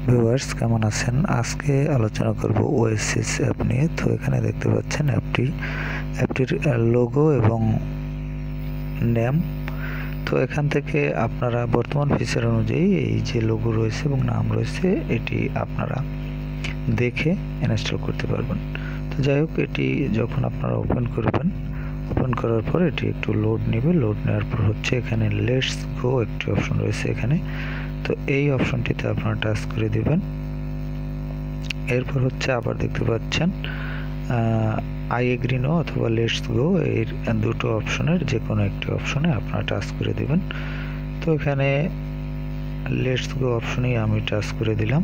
Viewers কেমন আছেন? আজকে আলোচনা করব ওয়েসিস অ্যাপ নিয়ে। তো এখানে দেখতে পাচ্ছেন অ্যাপটির লোগো এবং নেম। তো এখান থেকে আপনারা বর্তমান ফিচার অনুযায়ী এই যে লোগো রয়েছে এবং নাম রয়েছে এটি আপনারা দেখে ইনস্টল করতে পারবেন। তো যাই হোক, এটি যখন আপনারা ওপেন করার পর এটি একটু লোড নেবে। লোড নেওয়ার পর হচ্ছে এখানে লেটস গো একটি অপশন রয়েছে এখানে। তো এই অপশনটিতে আপনারা টাচ করে দিবেন। এরপর হচ্ছে আবার দেখতে পাচ্ছেন আই এগ্রি নো অথবা লেটস গো, এর দুটো অপশনের যে কোনো একটি অপশনে আপনারা টাচ করে দিবেন। তো এখানে লেটস গো অপশনেই আমি টাচ করে দিলাম।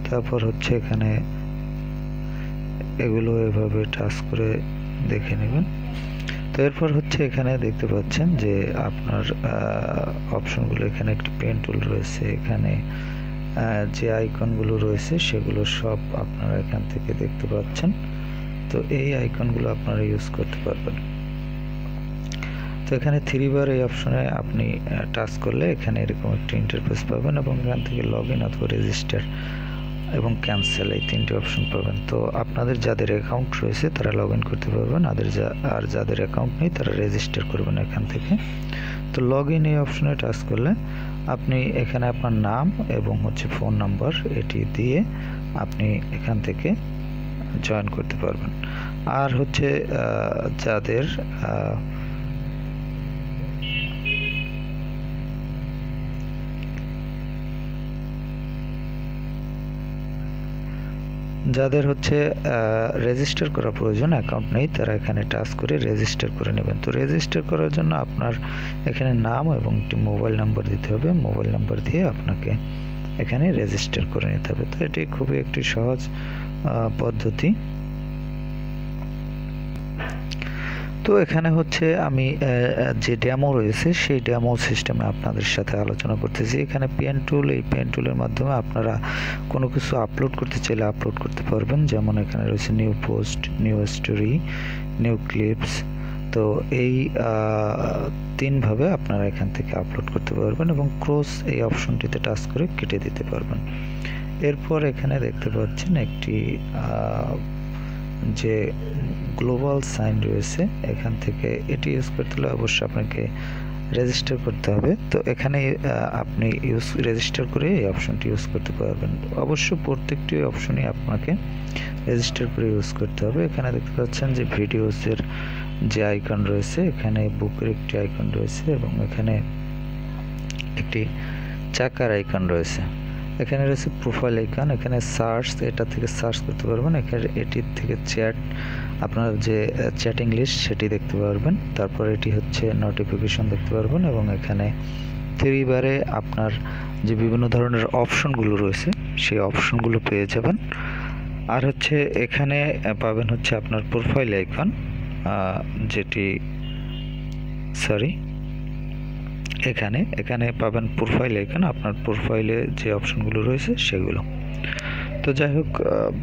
তারপর হচ্ছে এখানে এগুলো এভাবে টাচ করে দেখে নেবেন। তো এরপর হচ্ছে এখানে দেখতে পাচ্ছেন যে আপনার অপশনগুলো, এখানে একটি পেন টুল রয়েছে, এখানে যে আইকনগুলো রয়েছে সেগুলো সব আপনারা এখান থেকে দেখতে পাচ্ছেন। তো এই আইকনগুলো আপনারা ইউজ করতে পারবেন। তো এখানে 3 বার এই অপশনে আপনি টাচ করলে এখানে এরকম একটা ইন্টারফেস পাবেন এবং এখান থেকে লগ ইন অথবা রেজিস্টার এবং ক্যান্সেল এই 3টি অপশন পাবেন। তো আপনাদের যাদের অ্যাকাউন্ট রয়েছে তারা লগ ইন করতে পারবেন, আর যাদের অ্যাকাউন্ট নেই তারা রেজিস্টার করবেন এখান থেকে। তো লগ ইন এই অপশনে টাচ করলে আপনি এখানে আপনার নাম এবং হচ্ছে ফোন নাম্বার এটি দিয়ে আপনি এখান থেকে জয়েন করতে পারবেন। আর হচ্ছে যাদের হচ্ছে রেজিস্টার করা প্রয়োজন, অ্যাকাউন্ট নেই, তারা এখানে টাচ করে রেজিস্টার করে নেবেন। তো রেজিস্টার করার জন্য আপনার এখানে নাম এবং একটি মোবাইল নাম্বার দিতে হবে। মোবাইল নাম্বার দিয়ে আপনাকে এখানে রেজিস্টার করে নিতে হবে। তো এটি খুবই একটি সহজ পদ্ধতি। তো এখানে হচ্ছে আমি যে ডেমো রয়েছে সেই ডেমো সিস্টেমে আপনাদের সাথে আলোচনা করতেছি। এখানে পেন টুল, এই পেন টুলের মাধ্যমে আপনারা কোনো কিছু আপলোড করতে চাইলে আপলোড করতে পারবেন। যেমন এখানে রয়েছে new post, new story, new clips. তো এই 3 ভাবে আপনারা এখান থেকে আপলোড করতে পারবেন এবং ক্রস এই অপশনটিতে টাচ করে কেটে দিতে পারবেন। এরপর এখানে দেখতে পাচ্ছেন একটি যে গ্লোবাল সাইন রয়েছে, এখান থেকে এটি ইউজ করতে হলে অবশ্যই আপনাকে রেজিস্টার করতে হবে। তো এখানে আপনি রেজিস্টার করে এই অপশনটি ইউজ করতে পারবেন। অবশ্য প্রত্যেকটি অপশনই আপনাকে রেজিস্টার করে ইউজ করতে হবে। এখানে দেখতে পাচ্ছেন যে ভিডিওসের যে আইকন রয়েছে, এখানে বুকের একটি আইকন রয়েছে এবং এখানে একটি চাকার আইকন রয়েছে। এখানে রয়েছে প্রোফাইল আইকন, এখানে সার্চ, এটা থেকে সার্চ করতে পারবেন। এখানে এটির থেকে চ্যাট, আপনার যে চ্যাটিং লিস্ট সেটি দেখতে পারবেন। তারপর এটি হচ্ছে নোটিফিকেশন দেখতে পারবেন এবং এখানে 3 বারে আপনার যে বিভিন্ন ধরনের অপশনগুলো রয়েছে সেই অপশনগুলো পেয়ে যাবেন। আর হচ্ছে এখানে পাবেন হচ্ছে আপনার প্রোফাইল আইকন, যেটি এখানে পাবেন প্রোফাইল আইকন, আপনার প্রোফাইলে যে অপশনগুলো রয়েছে সেগুলো। তো যাই হোক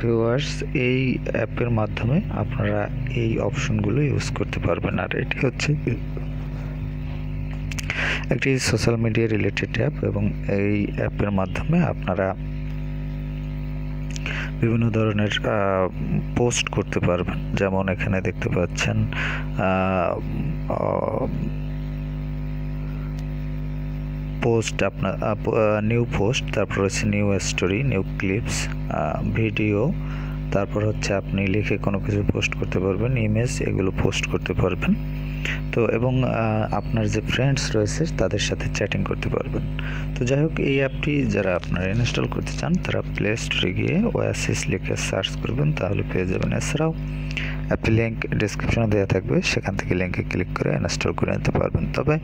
ভিউয়ার্স, এই অ্যাপের মাধ্যমে আপনারা এই অপশনগুলো ইউজ করতে পারবেন। আর এটি হচ্ছে একটি সোশ্যাল মিডিয়া রিলেটেড অ্যাপ এবং এই অ্যাপের মাধ্যমে আপনারা বিভিন্ন ধরনের পোস্ট করতে পারবেন। যেমন এখানে দেখতে পাচ্ছেন পোস্ট, আপনার নিউ পোস্ট, তারপর হচ্ছে new story, new clips, video, তারপর হচ্ছে আপনি লিখে কোনো কিছু পোস্ট করতে পারবেন, ইমেজ, এগুলো পোস্ট করতে পারবেন। তো এবং আপনার যে ফ্রেন্ডস রয়েছে তাদের সাথে চ্যাটিং করতে পারবেন। তো যাই হোক, এই অ্যাপটি যারা আপনারা ইনস্টল করতে চান তারা প্লে স্টোরে গিয়ে ওয়াসিস লিখে সার্চ করবেন, তাহলে পেয়ে যাবেন। এছাড়াও অ্যাপটি লিঙ্ক ডিসক্রিপশনে দেওয়া থাকবে, সেখান থেকে লিঙ্কে ক্লিক করে ইনস্টল করে নিতে পারবেন। তবে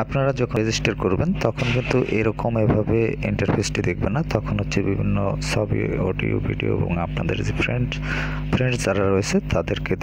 আপনারা যখন রেজিস্টার করবেন তখন কিন্তু এরকম এভাবে ইন্টারফেসটি দেখবেন না, তখন হচ্ছে বিভিন্ন ছবি, অডিও, ভিডিও এবং আপনাদের যে ফ্রেন্ডস যারা রয়েছে তাদেরকে